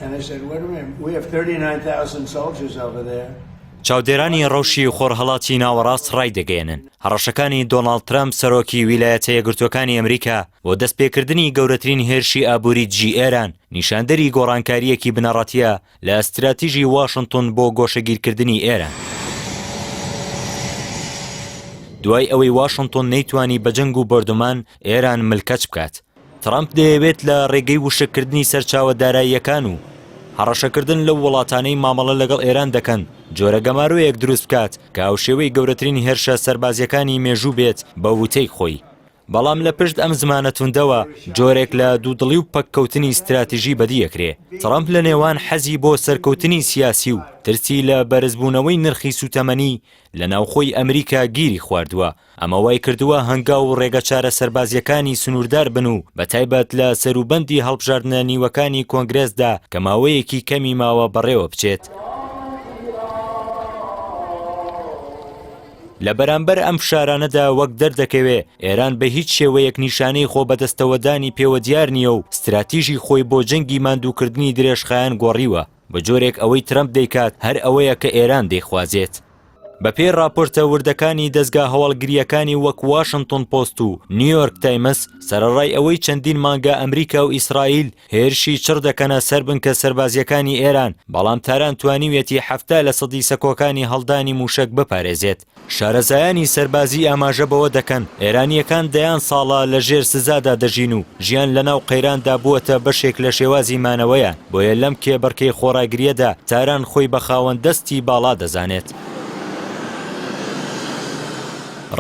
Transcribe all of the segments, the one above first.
And they said, wait a minute, we have 39,000 soldiers over there. چاودێرانی ڕەوشی خۆرهەڵاتی ناوەڕاست ڕای دەگەێنن هەڕەشەکانی دۆناڵد ترامپ سەرۆکی ویلایەتە یەکگرتووەکانی ئەمریکا بۆ دەستپێکردنی گەورەترین هێرشی ئابووری جی ئێران نیشاندەری گۆڕانکاریەکی بنەڕەتیە لە ئەستراتیژی واشنگتن بۆ گۆشەگیرکردنی ئێران دوای ئەوەی واشنگتن نەیتوانی بە جەنگ و بەردومان ئێران ملکەچ بکات ترامپ دەیەوێت لە ڕێگەی وشکردنی سەرچاوە داراییەکان و هەڕەشەکردن لەو وڵاتانەی مامەڵە لەگەڵ ئێران دەکەن جۆرە گەماروەیەک دروست بکات کە هاوشێوەی گەورەترین هێرشە سەربازیەکانی مێژوو بێت بە وتەی خۆی بەڵام لە پشت ئەم زمانە توندەوە جۆرێک لە دوودڵی و پەککەوتنی استراتیژی بەدیەکرێ ترامپ لە نێوان حەزی بۆ سەرکەوتنی سیاسی و ترسی لە بەرزبوونەوەی نرخی سوتەمەنی لە ناوخۆی ئەمریکا گیری خواردووە ئەمە وای کردووە هەنگاو و ڕێگە چارە سەربازیەکانی سنووردار بن و بەتایبەت لە سەروبەندی هەڵبژاردنە نیوەکانی کۆنگرێسدا کە ماوەیەکی کەمی ماوە بەڕێوە بچێت لە بەرامبەر ئەم فشارانەدا وەک دەردەکەوێ ئێران بە هیچ شێوەیەک نیشانەی خۆ بەدەستەوەدانی پێوە دیار نییە و استراتیژی خۆی بۆ جەنگی ماندووکردنی درێژخایەن گۆڕیوە بە جۆرێک ئەوەی ترامپ دەیکات هەر ئەوەیە کە ئێران دەیخوازێت بەپێی راپۆرتە وردەکانی دەستگا هەواڵگریەکانی وەک واشنگتن پۆست و نیویۆرک تایمس سەرەڕای ئەوەی چەندین مانگە ئەمریکا و ئیسرائیل هێرشی چڕ دەکەنە سەر بنکە سەربازیەکانی ئێران بەڵام تاران توانیوێتی 70% سەکۆکانی هەڵدانی موشک بپارێزێت شارەزایانی سەربازی ئاماژە بەوە دەکەن ئێرانیەکان دەیان ساڵە لە ژێر سزادا دەژین و ژیان لەناو قەیراندا بووەتە بەشێک لە شێوازی مانەوەیان بۆیە لەم کێبڕکەی خۆراگریەدا تاران خۆی بە خاوەندەستی باڵا دەزانێت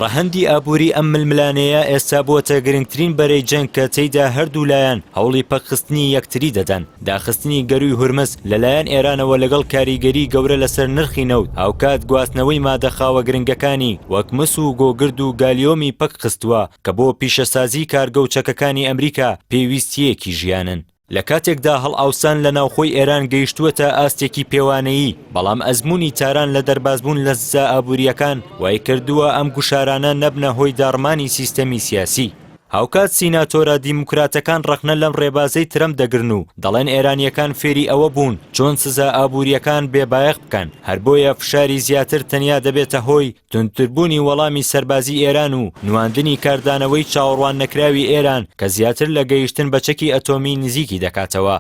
ڕەهەندی ئابووری ئەم ململانەیە ئێستا بووەتە گرنگترین بەرەی جەنگ کە تێیدا هەردوو لایەن هەوڵی پەکخستنی یەکتری دەدەن داخستنی گەروی هورمز لەلایەن ئێرانەوە لەگەڵ کاریگەری گەورە لەسەر نرخی نەوت هاوکات گواستنەوەی مادە خاوە گرنگەکانی وەک مس و گۆگرد و گالیۆمی پەکخستووە کە بۆ پیشەسازی کارگە و چەکەکانی ئەمریکا پێویستیەکی ژیانن لە کاتێکدا هەڵ ئاوسان لە ناوخۆی ئێران گەیشتووەتە ئاستێکی پێوانەیی بەڵام ئەزمموی تاران لە دەربازبوون لە سزا ئابوووریەکان وای کردووە ئەم گوشارانە نەبنە هۆی داڕمانی سیستەمی سیاسی هاوکات سیناتۆرە دیموکراتەکان ڕەخنە لەم ڕێبازەی ترەم دەگرن و دەڵێن ئێرانیەکان فێری ئەوە بوون چۆن سزا ئابوووریەکان بێبایەق بکەن هەر بۆیە فشاری زیاتر تەنیا دەبێتە هۆی تونتربوونی وەڵامی سەربازی ئێران و نواندنی کاردانەوەی چاوەڕوان نەکراوی ئێران کە زیاتر لە گەیشتن بە چەکی ئەتۆمی نزیکی دەکاتەوە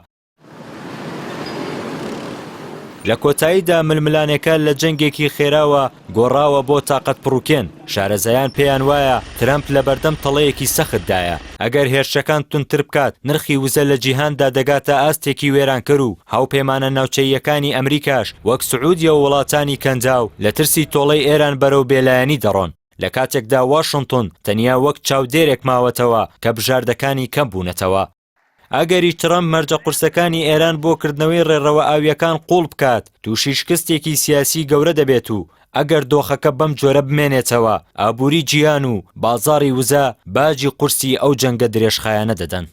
لە کۆتاییدا ململانەکە لە جەنگێکی خێراوە گۆڕاوە بۆ تاقەت پڕووکێن شارەزایان پێیان وایە ترامپ لە بەردەم تەڵەیەکی سەختدایە ئەگەر هێرشەکان تونتر بکات نرخی وزە لە جیهاندا دەگاتە ئاستێکی وێرانکەر و هاوپەیمانە ناوچەیەکانی ئەمریکاش وەک سعودیە و وڵاتانی کەنجاو لە ترسی تۆڵەی ئێران بەرەو بێلایەنی دەڕۆن لە کاتێکدا واشنگتن تەنیا وەک چاودێرێک ماوەتەوە کە بژاردەکانی کەم بوونەتەوە ئەگەری ترامپ مەرجە قورسەکانی ئێران بۆ کردنەوەی ڕێڕەوە ئاویەکان قوڵ بکات تووشی شکستێکی سیاسی گەورە دەبێت و ئەگەر دۆخەکە بەم جۆرە بمێنێتەوە ئابووری جیهان و بازاڕی وزە باجی قورسی ئەو جەنگە درێژخایانە دەدەن